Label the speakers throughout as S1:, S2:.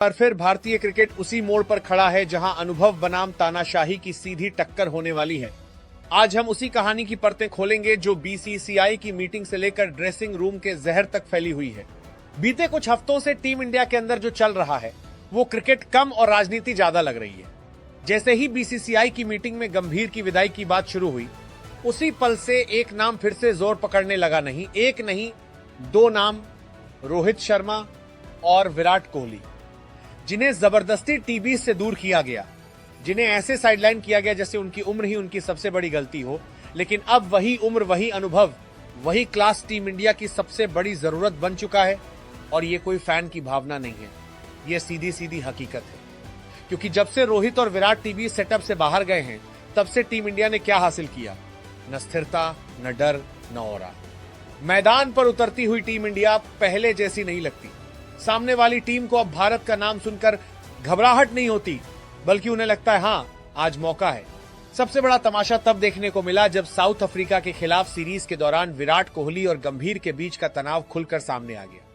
S1: बार फिर भारतीय क्रिकेट उसी मोड़ पर खड़ा है जहां अनुभव बनाम तानाशाही की सीधी टक्कर होने वाली है। आज हम उसी कहानी की परतें खोलेंगे जो बीसीसीआई की मीटिंग से लेकर ड्रेसिंग रूम के जहर तक फैली हुई है। बीते कुछ हफ्तों से टीम इंडिया के अंदर जो चल रहा है वो क्रिकेट कम और राजनीति ज्यादा लग रही है। जैसे ही बीसीसीआई की मीटिंग में गंभीर की विदाई की बात शुरू हुई, उसी पल से एक नाम फिर से जोर पकड़ने लगा। नहीं एक नहीं, दो नाम, रोहित शर्मा और विराट कोहली, जिन्हें जबरदस्ती टीवी से दूर किया गया, जिन्हें ऐसे साइडलाइन किया गया जैसे उनकी उम्र ही उनकी सबसे बड़ी गलती हो। लेकिन अब वही उम्र, वही अनुभव, वही क्लास टीम इंडिया की सबसे बड़ी जरूरत बन चुका है। और ये कोई फैन की भावना नहीं है, ये सीधी सीधी हकीकत है। क्योंकि जब से रोहित और विराट टीवी सेटअप से बाहर गए हैं, तब से टीम इंडिया ने क्या हासिल किया? न स्थिरता, न डर, न ऑरा। मैदान पर उतरती हुई टीम इंडिया पहले जैसी नहीं लगती। सामने वाली टीम को अब भारत का नाम सुनकर घबराहट नहीं होती, बल्कि उन्हें लगता है हाँ, आज मौका है। सबसे बड़ा तमाशा तब देखने को मिला जब साउथ अफ्रीका के खिलाफ सीरीज के दौरान विराट कोहली और गंभीर के बीच का तनाव खुलकर सामने आ गया।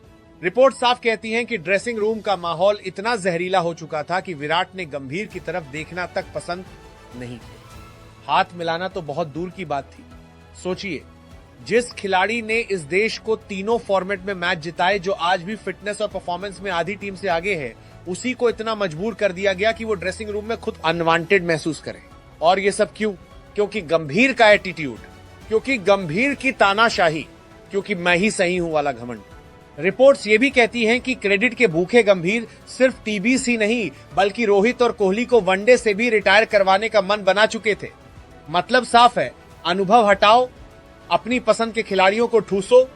S1: रिपोर्ट साफ कहती हैं कि ड्रेसिंग रूम का माहौल इतना जहरीला हो चुका था कि विराट ने गंभीर की तरफ देखना तक पसंद नहीं किया। हाथ मिलाना तो बहुत दूर की बात थी। सोचिए, जिस खिलाड़ी ने इस देश को तीनों फॉर्मेट में मैच जिताए, जो आज भी फिटनेस और परफॉर्मेंस में आधी टीम से आगे है, उसी को इतना मजबूर कर दिया गया कि वो ड्रेसिंग रूम में खुद अनवांटेड महसूस करे। और ये सब क्यों? क्योंकि गंभीर का एटीट्यूड, क्योंकि गंभीर की तानाशाही, क्योंकि मैं ही सही हूं वाला घमंड। रिपोर्ट्स ये भी कहती हैं कि क्रेडिट के भूखे गंभीर सिर्फ टीबीसी ही नहीं, बल्कि रोहित और कोहली को वनडे से भी रिटायर करवाने का मन बना चुके थे। मतलब साफ है, अनुभव हटाओ, अपनी पसंद के खिलाड़ियों को ठूसो,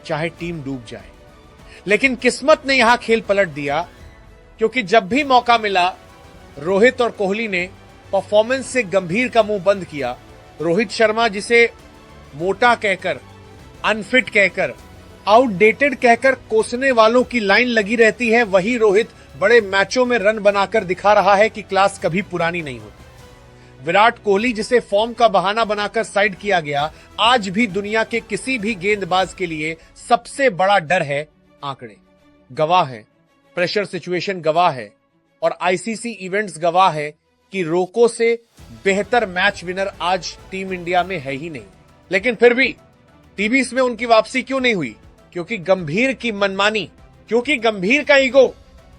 S1: चाहे टीम डूब जाए। लेकिन किस्मत ने यहां खेल पलट दिया, क्योंकि जब भी मौका मिला, रोहित और कोहली ने परफॉर्मेंस से गंभीर का मुंह बंद किया। रोहित शर्मा, जिसे मोटा कहकर, अनफिट कहकर, आउटडेटेड कहकर कोसने वालों की लाइन लगी रहती है, वही रोहित बड़े मैचों में रन बनाकर दिखा रहा है कि क्लास कभी पुरानी नहीं होती। विराट कोहली, जिसे फॉर्म का बहाना बनाकर साइड किया गया, आज भी दुनिया के किसी भी गेंदबाज के लिए सबसे बड़ा डर है। आंकड़े गवाह है, प्रेशर सिचुएशन गवाह है, और आईसीसी इवेंट्स गवाह है कि रोको से बेहतर मैच विनर आज टीम इंडिया में है ही नहीं। लेकिन फिर भी टीवी में उनकी वापसी क्यों नहीं हुई? क्योंकि गंभीर की मनमानी, क्योंकि गंभीर का ईगो,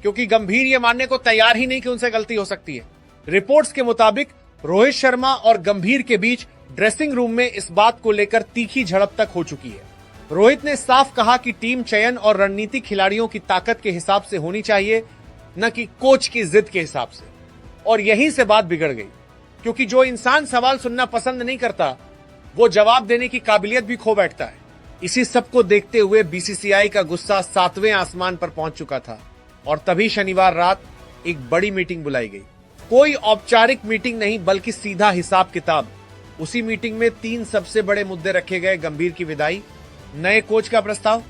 S1: क्योंकि गंभीर ये मानने को तैयार ही नहीं कि उनसे गलती हो सकती है। रिपोर्ट्स के मुताबिक रोहित शर्मा और गंभीर के बीच ड्रेसिंग रूम में इस बात को लेकर तीखी झड़प तक हो चुकी है। रोहित ने साफ कहा कि टीम चयन और रणनीति खिलाड़ियों की ताकत के हिसाब से होनी चाहिए, न कि कोच की जिद के हिसाब से। और यहीं से बात बिगड़ गई, क्योंकि जो इंसान सवाल सुनना पसंद नहीं करता, वो जवाब देने की काबिलियत भी खो बैठता है। इसी सबको देखते हुए बीसीसीआई का गुस्सा 7वें आसमान पर पहुंच चुका था, और तभी शनिवार रात एक बड़ी मीटिंग बुलाई गई। कोई औपचारिक मीटिंग नहीं, बल्कि सीधा हिसाब किताब। उसी मीटिंग में 3 सबसे बड़े मुद्दे रखे गए: गंभीर की विदाई, नए कोच का प्रस्ताव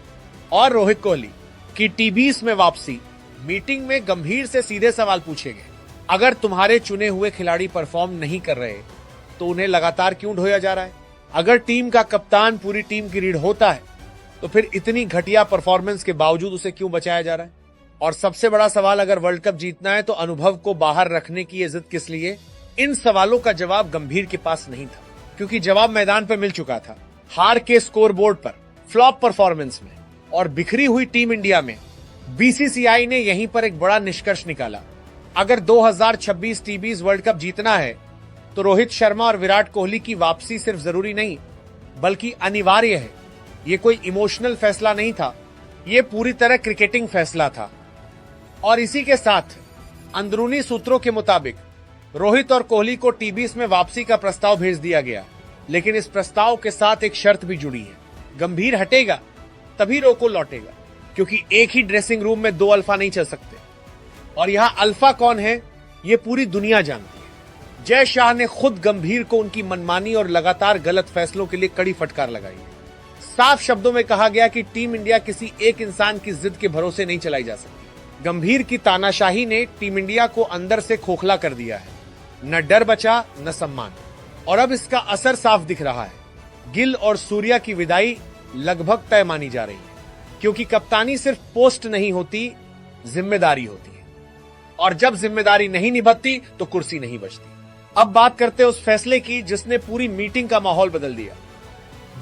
S1: और रोहित कोहली की टीबीस में वापसी। मीटिंग में गंभीर से सीधे सवाल पूछे गए, अगर तुम्हारे चुने हुए खिलाड़ी परफॉर्म नहीं कर रहे तो उन्हें लगातार क्यों ढोया जा रहा है? अगर टीम का कप्तान पूरी टीम की रीढ़ होता है तो फिर इतनी घटिया परफॉर्मेंस के बावजूद उसे क्यों बचाया जा रहा है? और सबसे बड़ा सवाल, अगर वर्ल्ड कप जीतना है तो अनुभव को बाहर रखने की ये जिद किस लिए? इन सवालों का जवाब गंभीर के पास नहीं था, क्योंकि जवाब मैदान पर मिल चुका था। हार के स्कोरबोर्ड पर, फ्लॉप परफॉर्मेंस में और बिखरी हुई टीम इंडिया में बीसीसीआई ने यहीं पर एक बड़ा निष्कर्ष निकाला। अगर 2026 टीबीज वर्ल्ड कप जीतना है तो रोहित शर्मा और विराट कोहली की वापसी सिर्फ जरूरी नहीं, बल्कि अनिवार्य है। ये कोई इमोशनल फैसला नहीं था, ये पूरी तरह क्रिकेटिंग फैसला था। और इसी के साथ अंदरूनी सूत्रों के मुताबिक रोहित और कोहली को टीबीस में वापसी का प्रस्ताव भेज दिया गया। लेकिन इस प्रस्ताव के साथ एक शर्त भी जुड़ी है, गंभीर हटेगा तभी रोको लौटेगा, क्योंकि एक ही ड्रेसिंग रूम में 2 अल्फा नहीं चल सकते। और यहां अल्फा कौन है, ये पूरी दुनिया जानती है। जय शाह ने खुद गंभीर को उनकी मनमानी और लगातार गलत फैसलों के लिए कड़ी फटकार लगाई है। साफ शब्दों में कहा गया कि टीम इंडिया किसी एक इंसान की जिद के भरोसे नहीं चलाई जा सकती। गंभीर की तानाशाही ने टीम इंडिया को अंदर से खोखला कर दिया है, न डर बचा न सम्मान। और अब इसका असर साफ दिख रहा है। गिल और सूर्या की विदाई लगभग तय मानी जा रही है, क्योंकि कप्तानी सिर्फ पोस्ट नहीं होती, जिम्मेदारी होती है। और जब जिम्मेदारी नहीं निभाती तो कुर्सी नहीं बचती। अब बात करते हैं उस फैसले की जिसने पूरी मीटिंग का माहौल बदल दिया।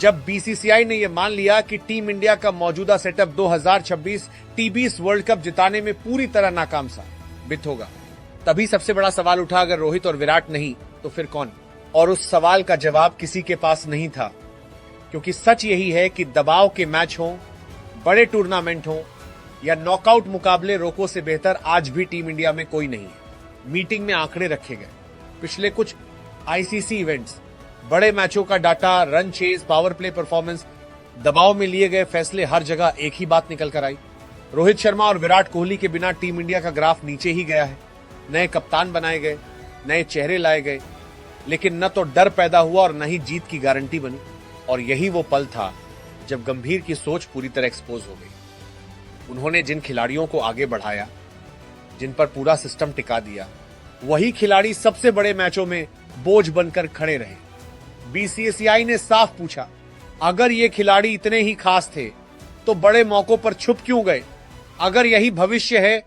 S1: जब बीसीसीआई ने यह मान लिया कि टीम इंडिया का मौजूदा सेटअप 2026 T20 वर्ल्ड कप जिताने में पूरी तरह नाकाम साबित होगा, तभी सबसे बड़ा सवाल उठा, अगर रोहित और विराट नहीं तो फिर कौन? और उस सवाल का जवाब किसी के पास नहीं था, क्योंकि सच यही है कि दबाव के मैच हों, बड़े टूर्नामेंट हों या नॉकआउट मुकाबले, रोको से बेहतर आज भी टीम इंडिया में कोई नहीं है। मीटिंग में आंकड़े रखे गए, पिछले कुछ आईसीसी इवेंट्स, बड़े मैचों का data, run chase, power play performance, दबाव में लिए गए फैसले, हर जगह एक ही बात निकल कर आई, रोहित शर्मा और विराट कोहली के बिना टीम इंडिया का ग्राफ नीचे ही गया है। नए कप्तान बनाए गए, नए चेहरे लाए गए, लेकिन न तो डर पैदा हुआ और न ही जीत की गारंटी बनी। और यही वो पल था जब गंभीर की सोच पूरी तरह एक्सपोज हो गई। उन्होंने जिन खिलाड़ियों को आगे बढ़ाया, जिन पर पूरा सिस्टम टिका दिया, वही खिलाड़ी सबसे बड़े मैचों में बोझ बनकर खड़े रहे। बीसीसीआई ने साफ पूछा, अगर ये खिलाड़ी इतने ही खास थे तो बड़े मौकों पर छुप क्यों गए? अगर यही भविष्य है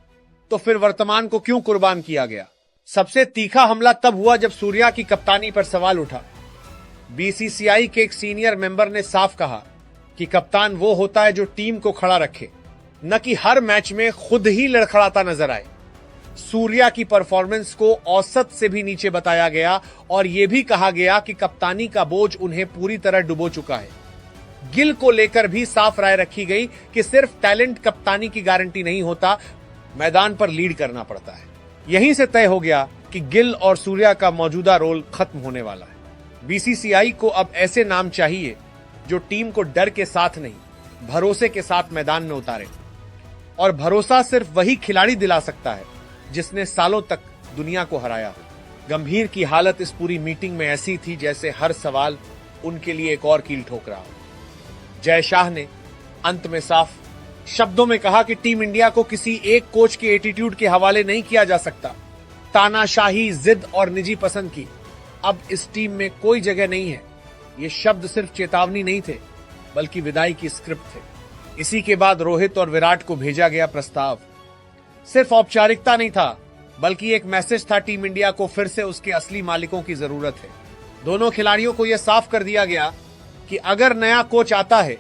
S1: तो फिर वर्तमान को क्यों कुर्बान किया गया? सबसे तीखा हमला तब हुआ जब सूर्या की कप्तानी पर सवाल उठा। बीसीसीआई के एक सीनियर मेंबर ने साफ कहा कि कप्तान वो होता है जो टीम को खड़ा रखे, न कि हर मैच में खुद ही लड़खड़ाता नजर आए। सूर्या की परफॉर्मेंस को औसत से भी नीचे बताया गया और यह भी कहा गया कि कप्तानी का बोझ उन्हें पूरी तरह डुबो चुका है। गिल को लेकर भी साफ राय रखी गई कि सिर्फ टैलेंट कप्तानी की गारंटी नहीं होता, मैदान पर लीड करना पड़ता है। यहीं से तय हो गया कि गिल और सूर्या का मौजूदा रोल खत्म होने वाला है। बीसीसीआई को अब ऐसे नाम चाहिए जो टीम को डर के साथ नहीं, भरोसे के साथ मैदान में उतारे। और भरोसा सिर्फ वही खिलाड़ी दिला सकता है जिसने सालों तक दुनिया को हराया हो। गंभीर की हालत इस पूरी मीटिंग में ऐसी थी जैसे हर सवाल उनके लिए एक और कील ठोक रहा हो। जय शाह ने अंत में साफ शब्दों में कहा कि टीम इंडिया को किसी एक कोच के एटीट्यूड के हवाले नहीं किया जा सकता। तानाशाही, जिद और निजी पसंद की अब इस टीम में कोई जगह नहीं है। ये शब्द सिर्फ चेतावनी नहीं थे, बल्कि विदाई की स्क्रिप्ट थे। इसी के बाद रोहित और विराट को भेजा गया प्रस्ताव सिर्फ औपचारिकता नहीं था, बल्कि एक मैसेज था टीम इंडिया को फिर से उसके असली मालिकों की जरूरत है। दोनों खिलाड़ियों को यह साफ कर दिया गया कि अगर नया कोच आता है,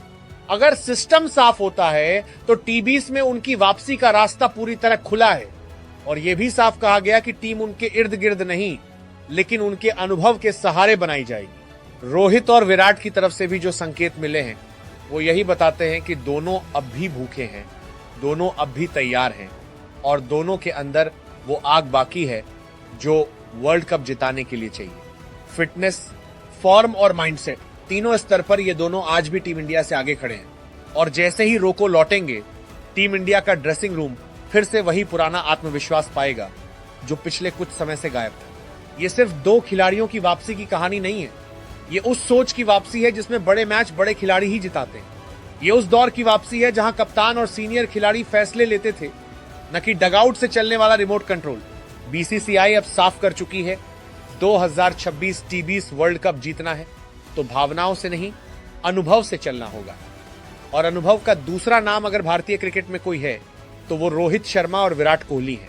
S1: अगर सिस्टम साफ होता है, तो T20 में उनकी वापसी का रास्ता पूरी तरह खुला है। और यह भी साफ कहा गया कि टीम उनके इर्द गिर्द नहीं, लेकिन उनके अनुभव के सहारे बनाई जाएगी। रोहित और विराट की तरफ से भी जो संकेत मिले हैं वो यही बताते हैं कि दोनों अब भी भूखे हैं, दोनों अब भी तैयार हैं और दोनों के अंदर वो आग बाकी है जो वर्ल्ड कप जिताने के लिए चाहिए। फिटनेस, फॉर्म और माइंडसेट, तीनों स्तर पर ये दोनों आज भी टीम इंडिया से आगे खड़े हैं। और जैसे ही रोको लौटेंगे, टीम इंडिया का ड्रेसिंग रूम फिर से वही पुराना आत्मविश्वास पाएगा जो पिछले कुछ समय से गायब था। ये सिर्फ दो खिलाड़ियों की वापसी की कहानी नहीं है, ये उस सोच की वापसी है जिसमें बड़े मैच बड़े खिलाड़ी ही जिताते हैं। ये उस दौर की वापसी है जहां कप्तान और सीनियर खिलाड़ी फैसले लेते थे, न कि डगआउट से चलने वाला रिमोट कंट्रोल। बीसीसीआई अब साफ कर चुकी है, 2026 T20 वर्ल्ड कप जीतना है तो भावनाओं से नहीं, अनुभव से चलना होगा। और अनुभव का दूसरा नाम अगर भारतीय क्रिकेट में कोई है तो वो रोहित शर्मा और विराट कोहली है।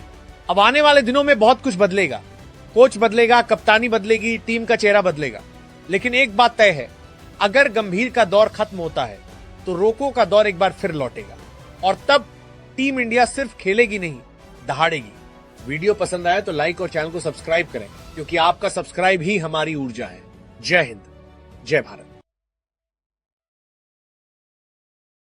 S1: अब आने वाले दिनों में बहुत कुछ बदलेगा, कोच बदलेगा, कप्तानी बदलेगी, टीम का चेहरा बदलेगा, लेकिन एक बात तय है, अगर गंभीर का दौर खत्म होता है तो रोको का दौर एक बार फिर लौटेगा और तब टीम इंडिया सिर्फ खेलेगी नहीं, दहाड़ेगी। वीडियो पसंद आया तो लाइक और चैनल को सब्सक्राइब करें, क्योंकि आपका सब्सक्राइब ही हमारी ऊर्जा है। जय हिंद, जय भारत।